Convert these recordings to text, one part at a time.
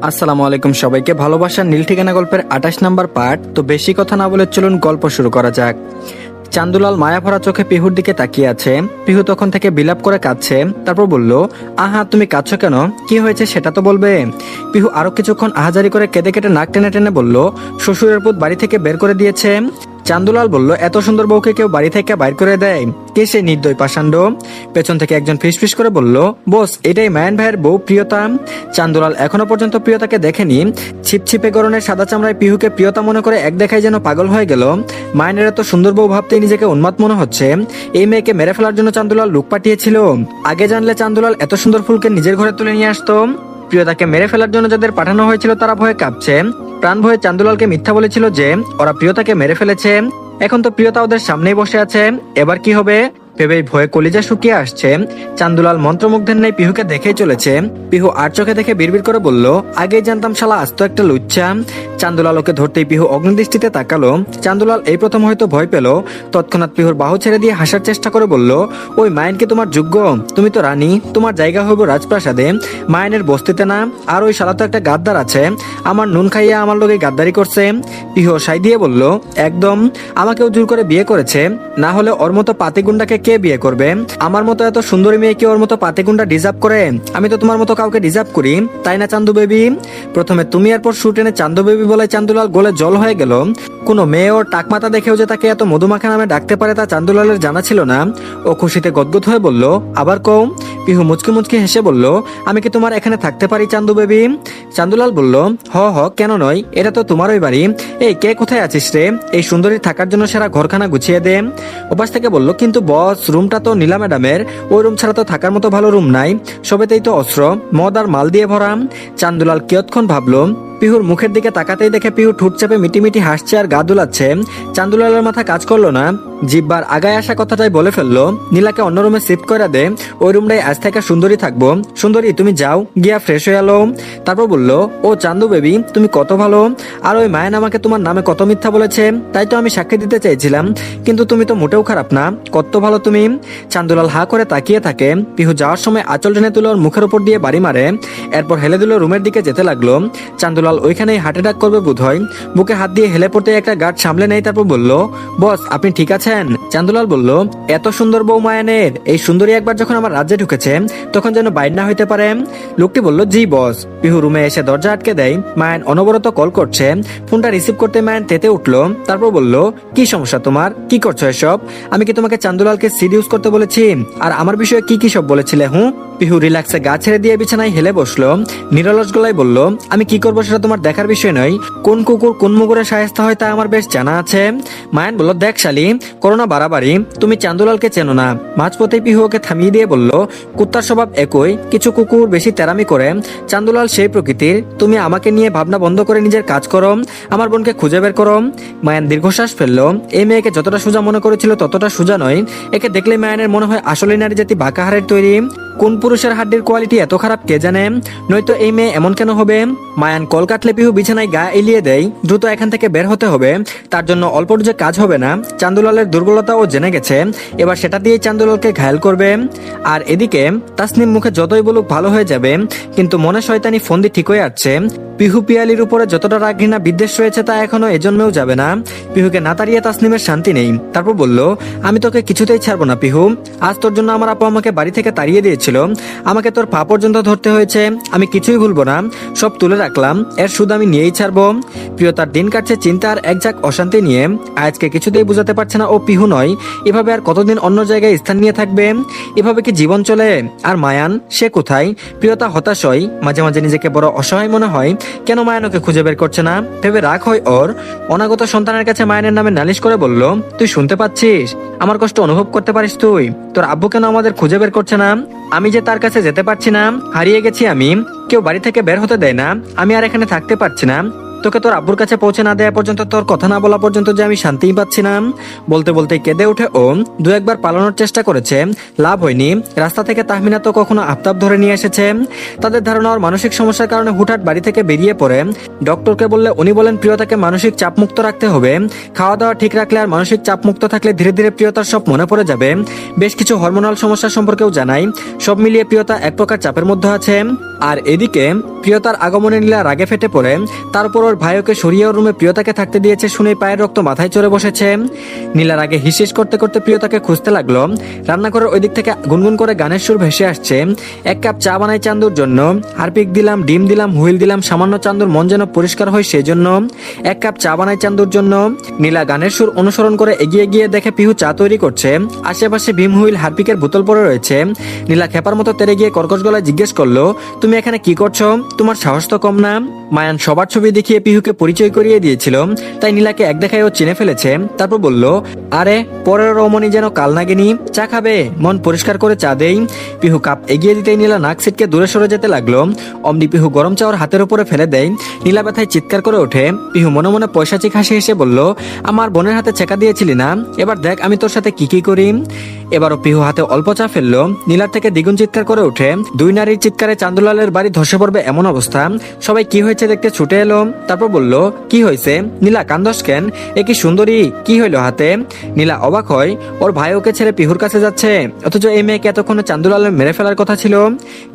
আসসালামু আলাইকুম সবাইকে। ভালোবাসার নীল ঠিকানা গল্পের 28 নাম্বার পার্ট। তো বেশি কথা না বলে চলুন গল্প শুরু করা যাক। চান্দুলাল মায়াভরা চোখে পিহুর দিকে তাকিয়ে আছে। পিহু তখন থেকে বিলাপ করে কাঁদছে। তারপর বলল, আহা তুমি কাঁদছো কেন? কি হয়েছে সেটা তো বলবে। পিহু আরো কিছুক্ষণ আহাজারি করে কেঁদে কেটে নাক টেনে টেনে বলল, শ্বশুরের পুত বাড়ি থেকে বের করে দিয়েছে। চান্দুলাল বলল, এত সুন্দর বউকে কেউ বাড়ি থেকে বাইর করে দেয়? কে সে নির্দয় পাষাণ্ড? পেছন থেকে একজন ফিসফিস করে বলল, বস এটাই মায়ান ভাইয়ের বউ প্রিয়তা। চান্দুলাল এখনো পর্যন্ত প্রিয়তাকে দেখেনি। ছিপছিপে গরনের সাদা চামড়ায় পিহুকে প্রিয়তা মনে করে এক দেখায় যেন পাগল হয়ে গেল। মায়ানের এত সুন্দর বউ ভাবতেই নিজেকে উন্মাদ মনে হচ্ছে। এই মেয়েকে মেরে ফেলার জন্য চান্দুলাল লোক পাঠিয়েছিল। আগে জানলে চান্দুলাল এত সুন্দর ফুলকে নিজের ঘরে তুলে নিয়ে আসতো। প্রিয়তাকে মেরে ফেলার জন্য যাদের পাঠানো হয়েছিল তারা ভয়ে কাঁপছে। প্রাণ ভয়ে চান্দুলালকে মিথ্যা বলেছিল যে ওরা প্রিয়তাকে মেরে ফেলেছে। এখন তো প্রিয়তা ওদের সামনেই বসে আছে, এবার কি হবে ভেবেই ভয়ে কলিজা শুকিয়ে আসছে। চান্দুলাল মন্ত্রমুগ্ধের ন্যায় পিহুকে দেখেই চলেছে। পিহু আর চোখে দেখে বিড়বিড় করে বলল, আগেই জানতাম শালা আস্ত একটা লুচ্চা। চান্দুলাল ওকে ধরতেই পিহু অগ্নিদৃষ্টিতে তাকালো। চান্দুলাল এই প্রথম হয়তো ভয় পেল। তৎক্ষণাৎ পিহুর বাহু ছেড়ে দিয়ে হাসার চেষ্টা করে বলল, ওই মায়েন কি তোমার যোগ্য? তুমি তো রানী, তোমার জায়গা হইব রাজপ্রাসাদে, মায়েনের বস্তিতে না। আর ওই শালা তো একটা গাদ্দার আছে, আমার নুন খাইয়া আমার লোকে গাদ্দারি করছে। পিহু সাই দিয়ে বলল, একদম, আমাকেও জোর করে বিয়ে করেছে, না হলে ওর মতো পাতিগুন্ডাকে কে বিয়ে করবে? আমার মতো এত সুন্দরী মেয়ে কি ওর মতো পাতিগুন্ডা ডিজার্ভ করে? আমি তো তোমার মতো কাউকে ডিজার্ভ করি, তাই না চান্দু বেবি? প্রথমে তুমি, এরপর শুট এনে চান্দু বেবি বলে চান্দুলাল গোলে জল হয়ে গেল। কোনো মেয়ে ওর টাকমাতা দেখেও যে তাকে এত মধুমাখা নামে ডাকতে পারে তা চান্দুলালের জানা ছিল না। ও খুশিতে গদগদ হয়ে বলল, আবার কও। পিহু মুচকি মুচকি হেসে বলল, আমি কি তোমার এখানে থাকতে পারি চান্দু বেবি? চান্দুলাল বলল, হ হ, কেন নয়, এটা তো তোমারই বাড়ি। এই কে কোথায় আছিস রে? এই সুন্দরী থাকার জন্য সেরা ঘরখানা গুছিয়ে দে। ওপাশ থেকে বলল, কিন্তু বস রুমটা তো নীলা ম্যাডামের, ওই রুম ছাড়া তো থাকার মতো ভালো রুম নাই, সবেতেই তো অস্ত্র মদ আর মাল দিয়ে ভরা। চান্দুলাল কিয়ৎক্ষণ ভাবলো। পিহুর মুখের দিকে তাকাতেই দেখে পিহু ঠোঁট চেপে মিটিমিটি হাসছে আর গা দুলাচ্ছে। চান্দুলালের মাথা কাজ করলো না। জিব্বার আগায় আসা কথাটাই বলে ফেললো, নীলাকে অন্য রুমে শিফট করে দে, ওই রুমটাই আজ থেকে সুন্দরী থাকবো। সুন্দরী তুমি যাও গিয়া ফ্রেশ হয়ে এলো। তারপর বলল, ও চান্দু বেবি তুমি কত ভালো, আর ওই মায়ান আমাকে তোমার নামে কত মিথ্যা বলেছে, তাই তো আমি সাক্ষী দিতে চাইছিলাম, কিন্তু তুমি তো মোটেও খারাপ না, কত ভালো তুমি। চান্দুলাল হা করে তাকিয়ে থাকে। পিহু যাওয়ার সময় আঁচল টেনে তুলে ওর মুখের উপর দিয়ে বাড়ি মারে, এরপর হেলে দিল রুমের দিকে যেতে লাগলো। চান্দুলাল ওইখানেই হার্ট অ্যাটাক করবে বোধ হয়। বুকে হাত দিয়ে হেলে পড়তে একটা গার্ড সামলে নেই। তারপর বলল, বস আপনি ঠিক আছেন? চান্দুলাল বলল, এত সুন্দর বউ মায়ানের, এই সুন্দরী একবার যখন আমার রাজ্যে ঢুকেছে তখন যেন বাইর না হইতে পারে। লোকটি বলল, জি বস। পিহু রুমে এসে দরজা আটকে দেয়। মায়ান অনবরত কল করছে। ফোনটা রিসিভ করতে মায়ান তেতে উঠলো। তারপর বলল, কি সমস্যা তোমার, কি করছো এসব? আমি কি তোমাকে চান্দুলালকে সিড ইউজ করতে বলেছি? আর আমার বিষয়ে কি কি সব বলেছিলে? পিহু রিল্যাক্সে গা ছেড়ে দিয়ে বিছানায় হেলে বসলো। নিরলস গলায় বলল, আমি কি করবো সেটা তোমার দেখার বিষয় নয়, কোন কুকুর কোন মুগুরে শায়েস্তা হয় তা আমার বেশ জানা আছে। মায়ান বলল, দেখ শালি, করোনা বাড়াবাড়ি, তুমি চান্দুলালকে চেনো না। মাঝপথে পিহু ওকে থামিয়ে দিয়ে বলল, কুত্তার স্বভাব একই, কিছু কুকুর বেশি তেরামি করে, চান্দুলাল সেই প্রকৃতির। তুমি আমাকে নিয়ে ভাবনা বন্ধ করে নিজের কাজ করো, আমার বোনকে খুঁজে বের করো। মায়ান দীর্ঘশ্বাস ফেললো। এই মেয়েকে যতটা সোজা মনে করেছিল ততটা সোজা নয়। একে দেখলে মায়ানের মনে হয় আসলে নারী জাতি বাঁকাহারের তৈরি। কোন পুরুষের হাড্ডির কোয়ালিটি এত খারাপ কে জানে, নয়তো এই মেয়ে এমন কেন হবে? মায়ান কল কাটলে পিহু বিছানায় গা এলিয়ে দেয়। দ্রুত এখান থেকে বের হতে হবে, তার জন্য অল্প যে কাজ হবে না। চান্দুলালের দুর্বলতা ও জেনে গেছে, এবার সেটা দিয়ে চান্দুলালকে ঘায়েল করবে। আর এদিকে তাসনিম মুখে যতই বলুক ভালো হয়ে যাবে, কিন্তু মনে শয়তানি ফন্দি ঠিক হয়ে আসছে। পিহু পিয়ালির উপরে যতটা রাগ ঘৃণা বিদ্বেষ রয়েছে তা এখনো এজন্মেও যাবে না। পিহুকে না তাড়িয়ে তাসনিমের শান্তি নেই। তারপর বলল, আমি তোকে কিছুতেই ছাড়বো না পিহু। আজ তোর জন্য আমার আপু আমাকে বাড়ি থেকে তাড়িয়ে দিয়েছিল, আমাকে তোর পা পর্যন্ত ধরতে হয়েছে, আমি কিছুই ভুলবো না, সব তুলে রাখলাম, এর সুদ আমি নিয়েই ছাড়বো। প্রিয়তার দিন কাটছে চিন্তা আর এক ঝাঁক অশান্তি নিয়ে। আজকে কিছুতেই বুঝাতে পারছে না ও পিহু নয়। এভাবে আর কতদিন অন্য জায়গায় স্থান নিয়ে থাকবে? এভাবে কি জীবন চলে? আর মায়ান, সে কোথায়? প্রিয়তা হতাশ হয়, মাঝে মাঝে নিজেকে বড় অসহায় মনে হয়। কেন মায়ান ওকে খুঁজে বের করছে না ভেবে রাগ হয় ওর। অনাগত সন্তানের কাছে মায়ানের নামে নালিশ করে বলল, তুই শুনতে পাচ্ছিস? আমার কষ্ট অনুভব করতে পারিস তুই? তোর আব্বু কেন আমাদের খুঁজে বের করছে না? আমি যে তার কাছে যেতে পারছি না, হারিয়ে গেছি আমি, কেউ বাড়ি থেকে বের হতে দেয় না, আমি আর এখানে থাকতে পারছি না। তোকে তোর আব্বুর কাছে পৌঁছে না দেওয়া পর্যন্ত, তোর কথা না বলা পর্যন্ত যে আমি শান্তিই পাচ্ছি না। বলতে বলতে কেঁদে উঠে ও দু একবার পালানোর চেষ্টা করেছে, লাভ হয়নি। রাস্তা থেকে তাহমিনা তো কখনো আফতাব ধরে নিয়ে এসেছে। তাদের ধারণা ওর মানসিক সমস্যার কারণে হুটহাট বাড়ি থেকে বেরিয়ে পড়ে। ডক্টরকে বললে উনি বলেন প্রিয়তাকে মানসিক চাপ মুক্ত রাখতে হবে, খাওয়া দাওয়া ঠিক রাখলে আর মানসিক চাপ মুক্ত থাকলে ধীরে ধীরে প্রিয়তার সব মনে পড়ে যাবে। বেশ কিছু হরমোনাল সমস্যা সম্পর্কেও জানাই। সব মিলিয়ে প্রিয়তা এক প্রকার চাপের মধ্যে আছে। আর এদিকে প্রিয়তার আগমনে নীলা রাগে ফেটে পড়ে। তারপর ওর ভাই ওকে সরিয়ে ওর রুমে প্রিয়তাকে থাকতে দিয়েছে শুনে পায়ের রক্ত মাথায় চড়ে বসেছে। নীলা রাগে হিসিস করতে করতে প্রিয়তাকে খুঁজতে লাগলো। রান্নাঘরের ওই দিক থেকে গুনগুন করে গানের সুর ভেসে আসছে। এক কাপ চা বানাই চান্দুর জন্য, হারপিক দিলাম, ডিম দিলাম, হুইল দিলাম, সামান্য চান্দুর মন যেন পরিষ্কার হয় সেই জন্য। এক কাপ চা বানাই চান্দুর জন্য। নীলা গানের সুর অনুসরণ করে এগিয়ে গিয়ে দেখে পিহু চা তৈরি করছে। আশেপাশে ভীম, হুইল, হারপিকের বোতল পড়ে রয়েছে। নীলা খেপার মতো তেরে গিয়ে কর্কশ গলায় জিজ্ঞেস করলো, তুমি এখানে কি করছো? তোমার সাহস তো কম না। মায়ান সবার ছবি দেখিয়ে পিহুকে পরিচয় করিয়ে দিয়েছিল, তাই নীলাকে এক দেখায় ও চিনে ফেলেছে। তারপর বলল, আরে পরের রমণী যেন কাল নাগিনি, চা খাবে? মন পরিষ্কার করে চা দেই। পিহু কাপ এগিয়ে দিতেই নীলা নাক সিটকে দূরে সরে যেতে লাগলো। অমনি পিহু গরম চা ওর হাতের উপরে ফেলে দেয়। নীলা ব্যথায় চিৎকার করে ওঠে। পিহু মনে মনে পয়সাচিক হাসি হেসে বলল, আমার বোনের হাতে ছেঁকা দিয়েছিলি না, এবার দেখ আমি তোর সাথে কি কি করি। এবারও পিহু হাতে অল্প চা ফেললো। নীলার থেকে দ্বিগুণ চিৎকার করে ওঠে। দুই নারীর চিৎকারে চান্দুলালের বাড়ি ধসে পড়বে এমন অবস্থা। সবাই কি হয়েছে দেখতে ছুটে এলো। তারপর বলল, কি হয়েছে? নীলা কান্দস কেন? এ কি সুন্দরী, কি হইলো হাতে? নীলা অবাক হয়, ওর ভাই ওকে ছেড়ে পিহুর কাছে যাচ্ছে, অথচ এই মেয়েকে এতক্ষণে চান্দুলালের মেরে ফেলার কথা ছিল।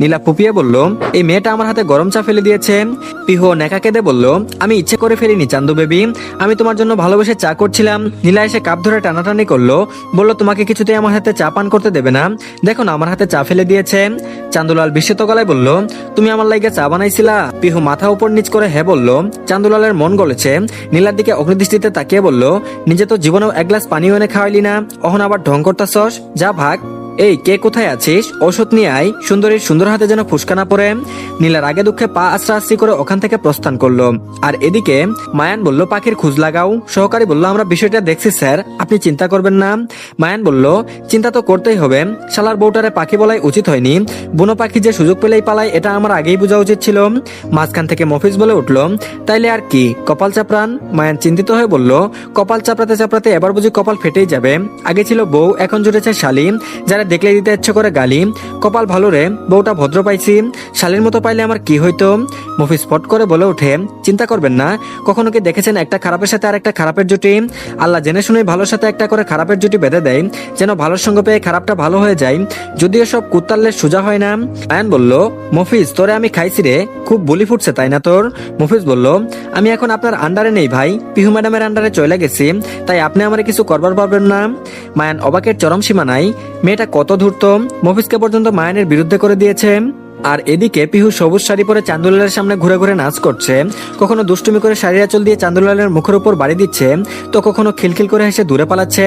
নীলা ফুপিয়ে বলল, এই মেয়েটা আমার হাতে গরম চা ফেলে দিয়েছে। পিহু নেকা কেঁদে বলল, আমি ইচ্ছে করে ফেলিনি চান্দু বেবি, আমি তোমার জন্য ভালোবেসে চা করছিলাম। নীলা এসে কাপ ধরে টানাটানি করলো, বলল তোমাকে কিছুতেই আমার হাতে চা পান করতে দেবে না, দেখো না আমার হাতে চা ফেলে দিয়েছে। চান্দুলাল বিস্মিত গলায় বলল, তুমি আমার লাইগে চা বানাইছিলা? পিহু মাথা উপর নিচ করে হ্যাঁ বলল। চান্দুলালের মন গলেছে। নীলার দিকে অগ্নিদৃষ্টিতে তাকিয়ে বলল, নিজে তো জীবনেও এক গ্লাস পানিও এনে খাওয়াইলি না, অহন আবার ঢং করতাছস, যা ভাগ। এই কে কোথায় আছিস? ওষুধ নিয়ে আয়, সুন্দরীর সুন্দর হাতে যেন ফুসকা না পড়ে। নীলার আগে দুঃখে পা আশ্রা আশ্রি করে ওখান থেকে প্রস্থান করলো। আর এদিকে মায়ান বলল, পাখির খোঁজ লাগাও। সহকারী বলল, আমরা বিষয়টা দেখছি স্যার, আপনি চিন্তা করবেন না। মায়ান বলল, চিন্তা তো করতেই হবে, শালার বউটারে পাখি বলাই উচিত হয়নি। বুনো পাখি যে সুযোগ পেলেই পালায়, এটা আমার আগেই বোঝা উচিত ছিল। মাঝখান থেকে মফিজ বলে উঠলো, তাইলে আর কি, কপাল চাপড়ান। মায়ান চিন্তিত হয়ে বলল, কপাল চাপড়াতে চাপড়াতে এবার বুঝি কপাল ফেটেই যাবে। আগে ছিল বউ, এখন জুটেছে শালি, যারা দেখলে দিতে ইচ্ছে করে গালি। কপাল ভালো রে, বউটা ভদ্র পাইছি, শালির মতো পাইলে আমার কি হইতো। মফিজ স্পট করে বলে ওঠে, চিন্তা করবেন না, কখনো কি দেখেছেন একটা খারাপের সাথে আর একটা খারাপের জুটি? আল্লাহ জেনে শুনে ভালোর সাথে একটা করে খারাপের জুটি বেঁধে দেয়, যেন ভালোর সঙ্গে পেয়ে খারাপটা ভালো হয়ে যায়। যদিও সব কুত্তারলে সোজা হয় না। আয়ান বলল, মফিজ তোরে আমি খাইছি রে, খুব বলি ফুটছে তাই না তোর? মফিজ বলল, আমি এখন আপনার আন্ডারে নেই ভাই, পিহু ম্যাডামের আন্ডারে চলে গেছি, তাই আপনি আমার কিছু করবার পারবেন না। মায়ান অবাকের চরম সীমা নাই, মেয়েটা কত ধূর্ত, মফিজকে পর্যন্ত মায়ানের বিরুদ্ধে করে দিয়েছে। আর এদিকে পিহু সবুজ শাড়ি পরে চান্দুলালের সামনে ঘুরে ঘুরে নাচ করছে। কখনো দুষ্টুমি করে শাড়ি আঁচল দিয়ে চান্দুলালের মুখের উপর বাড়ি দিচ্ছে, তো কখনো খিলখিল করে হেসে দূরে পালাচ্ছে।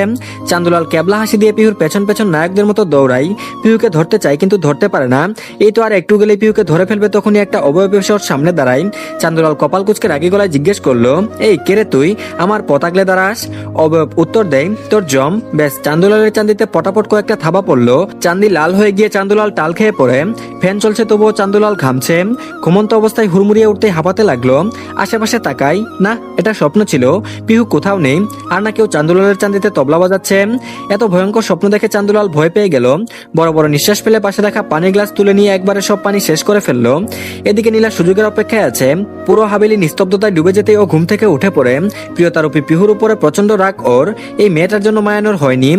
চান্দুলাল ক্যাবলা হাসি দিয়ে পিহুর পেছন পেছন নায়কদের মতো দৌড়াই। পিহুকে ধরতে চায় কিন্তু ধরতে পারে না। এই তো আর একটু গেলেই পিহুকে ধরে ফেলবে, তখনই একটা অবয়ব এসে ওর সামনে দাঁড়ায়। চান্দুলাল কপাল কুচকে রাগী গলায় জিজ্ঞেস করলো, এই কে রে তুই, আমার পতাগলে দাঁড়াস? অবয়ব উত্তর দেয়, তোর জম। ব্যাস, চান্দুলালের চান্দিতে পটাপট কয়েকটা থাবা পড়লো। চান্দি লাল হয়ে গিয়ে চান্দুলাল টাল খেয়ে পড়ে। ফ্যান চলছে তবুও চান্দুলাল ঘামছে। ঘুমন্ত অবস্থায় হুড়মুড়িয়ে উঠতে হাঁপাতে লাগলো। আশেপাশে তাকাই, না এটা স্বপ্ন ছিল, পিহু কোথাও নেই, আর না কেউ চান্দুলালের চান্দিতে তবলা বাজাচ্ছে। এত ভয়ঙ্কর স্বপ্ন দেখে চান্দুলাল ভয় পেয়ে গেল। বড় বড় নিঃশ্বাস ফেলে পাশে রাখা পানির গ্লাস তুলে নিয়ে একবারে সব পানি শেষ করে ফেললো। এদিকে নীলা সুযোগের অপেক্ষায় আছে। পুরো হাবেলি নিস্তব্ধতায় ডুবে যেতেই ও ঘুম থেকে উঠে পড়ে। প্রিয়তারূপী পিহুর উপরে প্রচন্ড রাগ ওর, এই মেয়েটার জন্য মায়ানোর হয়নি,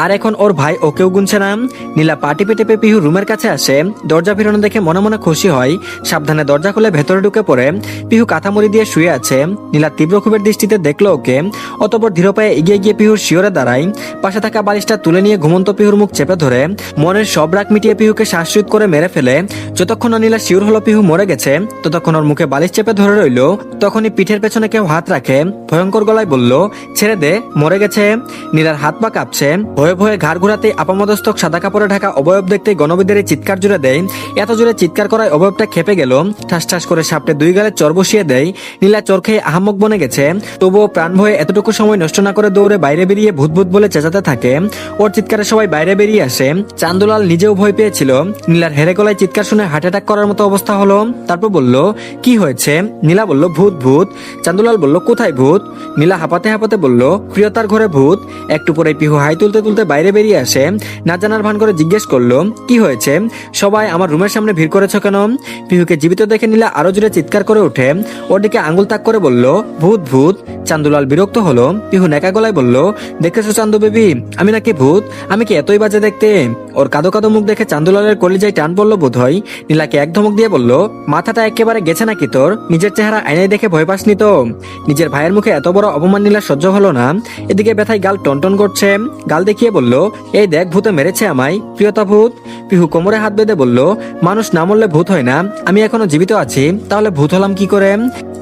আর এখন ওর ভাই ওকেও গুনছে না। নীলা পা টিপে টেপে পিহু রুমের কাছে আসে। দরজা ফিরানো দেখে মনে মনে খুশি হয়। সাবধানে দরজা খুলে ভেতরে ঢুকে পড়ে। পিহু কাঁথা মুড়ি দিয়ে শুয়ে আছে। নীলা তীব্র ক্ষোভের দৃষ্টিতে দেখলো ওকে। অতঃপর ধীর পায়ে এগিয়ে গিয়ে পিহুর শিওরে দাঁড়ায়। পাশে থাকা বালিশটা তুলে নিয়ে ঘুমন্ত পিহুর মুখ চেপে ধরে মনের সব রাগ মিটিয়ে পিহুকে শ্বাসরোধ করে মেরে ফেলে। যতক্ষণ না নীলা শিওর হলো পিহু মরে গেছে, ততক্ষণ ওর মুখে বালিশ চেপে ধরে রইল। তখনই পিঠের পেছনে কেউ হাত রাখে। ভয়ঙ্কর গলায় বলল, ছেড়ে দে, মরে গেছে। নীলার হাত পা কাঁপছে। ভয়ে ভয়ে ঘাড় ঘোরাতেই আপামদস্তক সাদা কাপড়ে ঢাকা অবয়ব দেখতে গণবিদের চিৎকার জুড়ে দেয়। এত জোরে চিৎকার করায় অবয়বটা খেপে গেল। ঠাস ঠাস করে সাপটে 2 গালে চর বসিয়ে দেয়। নীলা চর খেয়ে আহাম্মক বনে গেছে, তবুও প্রাণ ভয়ে এতটুকু সময় নষ্ট না করে দৌড়ে বাইরে বেরিয়ে ভূত ভূত বলে চেঁচাতে থাকে। ওর চিৎকারে সবাই বাইরে বেরিয়ে আসে। চান্দুলাল নিজেও ভয় পেয়েছিল। নীলার হেরে গলায় চিৎকার শুনে হার্ট অ্যাটাক করার মতো অবস্থা হলো। তারপর বলল, কি হয়েছে? নীলা বলল, ভূত ভূত। চান্দুলাল বলল, কোথায় ভূত? নীলা হাঁপাতে হাঁপাতে বলল, প্রিয়তার ঘরে ভূত। একটু পরে পিহু হাই তুলতে তুলতে বাইরে বেরিয়ে আসে। না জানার ভান করে জিজ্ঞেস করলো, কি হয়েছে? সবাই আমার রুমের সামনে ভিড় করেছ কেন? পিহুকে জীবিত দেখে নীলা আরো জোরে চিৎকার করে ওঠে। ওর দিকে আঙুল তাক করে বলল, ভূত ভূত। চান্দুলাল বিরক্ত হলো। পিহু নেকা গলায় বলল, দেখেছো চান্দু বেবি, আমি নাকি ভূত? আমি কি এতই বাজে দেখতে? ওর কাদো কাদো মুখ দেখে চান্দুলালের কলিজায় টান পড়লো বোধ হয়। নীলাকে এক ধমক দিয়ে বলল, মাথাটা একেবারে গেছে নাকি তোর? নিজের চেহারা আয়নায় দেখে ভয় পাসনি তো? নিজের ভাইয়ের মুখে এত বড় অপমান নীলা সহ্য হলো না। এদিকে ব্যথায় গাল টনটন করছে। গাল দেখিয়ে বলল, এই দেখ, ভূতে মেরেছে আমায়। প্রিয়তা ভূত? পিহু কোমরে হাত বেঁধে বলল, মানুষ না মরলে ভূত হয় না? আমি এখনো জীবিত আছি, তাহলে ভূত হলাম কি করে?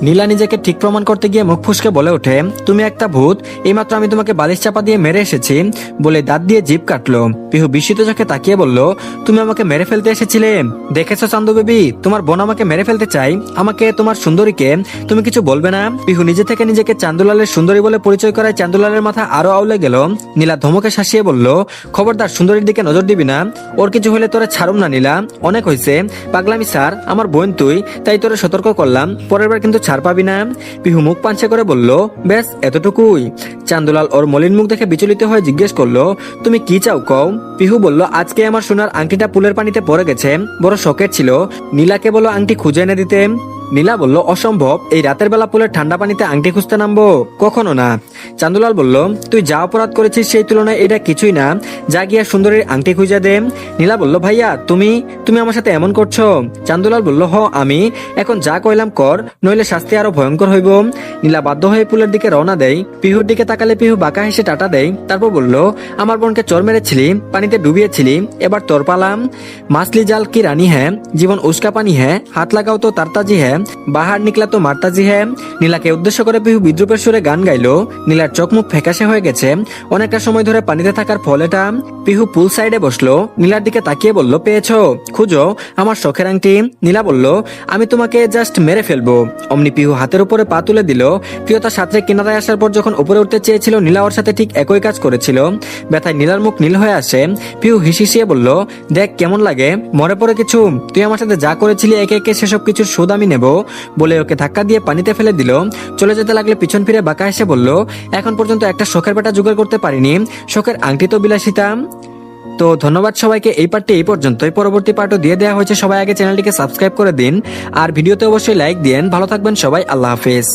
নীলা নিজেকে ঠিক প্রমাণ করতে গিয়ে মুখ ফুসকে বলে ওঠে, তুমি একটা ভূত। এইমাত্র আমি তোমাকে বালিশ চাপা দিয়ে মেরে এসেছি। বলে দাঁত দিয়ে জিভ কাটলো। পিহু বিস্মিত চোখে তাকিয়ে বলল, তুমি আমাকে মেরে ফেলতে এসেছিলে? দেখেছো চান্দু বেবি, তোমার বোন আমাকে মেরে ফেলতে চাই, আমাকে, তোমার সুন্দরীকে। তুমি কিছু বলবে না? পিহু নিজে থেকে নিজেকে চান্দুলালের সুন্দরী বলে পরিচয় করায় চান্দুলালের মাথা আরো আউলে গেল। নীলা ধমকে শাসিয়ে বলল, খবরদার সুন্দরীর দিকে নজর দিবি না। ওর কিছু হলে তোরে ছাড়ুম না নীলা। অনেক হয়েছে পাগলামি স্যার, আমার বোন তুই, তাই তোরে সতর্ক করলাম, পরের বার কিন্তু ছাড় পাবি না। পিহু মুখ পাঞ্চে করে বলল, ব্যাস এতটুকুই? চান্দুলাল ওর মলিন মুখ দেখে বিচলিত হয়ে জিজ্ঞেস করলো, তুমি কি চাও কও? পিহু বলল, আজকে আমার সোনার আংটিটা পুলের পানিতে পড়ে গেছে, বড় শখের ছিল, নীলাকে বলো আংটি খুঁজে এনে দিতে। নীলা বলল, অসম্ভব, এই রাতের বেলা পুলের ঠান্ডা পানিতে আংটি খুঁজতে নামবো? কখনো না। চান্দুলাল বলল, তুই যা অপরাধ করেছিস সেই তুলনায় এটা কিছুই না, যা গিয়া সুন্দরীর আংটি খুঁজে দে। নীলা বলল, ভাইয়া তুমি তুমি আমার সাথে এমন করছো? চান্দুলাল বলল, হ আমি। এখন যা কইলাম কর, নইলে শাস্তি আরো ভয়ঙ্কর হইব। নীলা বাধ্য হয়ে পুলের দিকে রওনা দেয়। পিহুর দিকে তাকালে পিহু বাঁকা হেসে টাটা দেয়। তারপর বলল, আমার বোনকে চর মেরেছিলি, পানিতে ডুবিয়েছিলি, এবার তোর পালাম। মাছলি জাল কি রানী হ্যাঁ, জীবন উস্কা পানি হ্যাঁ, হাত লাগাও তো তারতাজি হ্যাঁ, বাহার নিকলা তো মারতাজি হ্যাঁ। নীলাকে উদ্দেশ্য করে পিহু বিদ্রুপের সুরে গান গাইলো। নীলার চোখ মুখ ফ্যাকাশে হয়ে গেছে, অনেকটা সময় ধরে পানিতে থাকার ফলেটা। পিহু পুল সাইডে বসলো, নীলার দিকে তাকিয়ে বলল, পেয়েছো? খুঁজো আমার শখের আংটি। নীলা বলল, আমি তোমাকে জাস্ট মেরে ফেলবো। অমনি পিহু হাতের উপরে পা তুলে দিল। প্রিয়তা সাঁতরে কিনারায় আসার পর যখন উপরে উঠতে চেয়েছিল, নীলা ওর সাথে ঠিক একই কাজ করেছিল। ব্যথায় নীলার মুখ নীল হয়ে আসে। পিহু হিসিয়ে বলল, দেখ কেমন লাগে, মরে পড়ে কিছু? তুই আমার সাথে যা করেছিলি একে একে সেসব কিছুর সুদ আমি নেব। বলে ওকে ধাক্কা দিয়ে পানিতে ফেলে দিল। চলে যেতে লাগলে পিছন ফিরে বাঁকা এসে বলল, এখন পর্যন্ত একটা শখের বেটা জোগাড় করতে পারিনি, শখের আংটি তো বিলাসিতা। তো ধন্যবাদ সবাইকে। এই পার্টটি এই পর্যন্তই, পরবর্তী পার্টও দিয়ে দেওয়া হয়েছে। সবাই আগে চ্যানেলটিকে সাবস্ক্রাইব করে দিন আর ভিডিওতে অবশ্যই লাইক দিন। ভালো থাকবেন সবাই, আল্লাহ হাফেজ।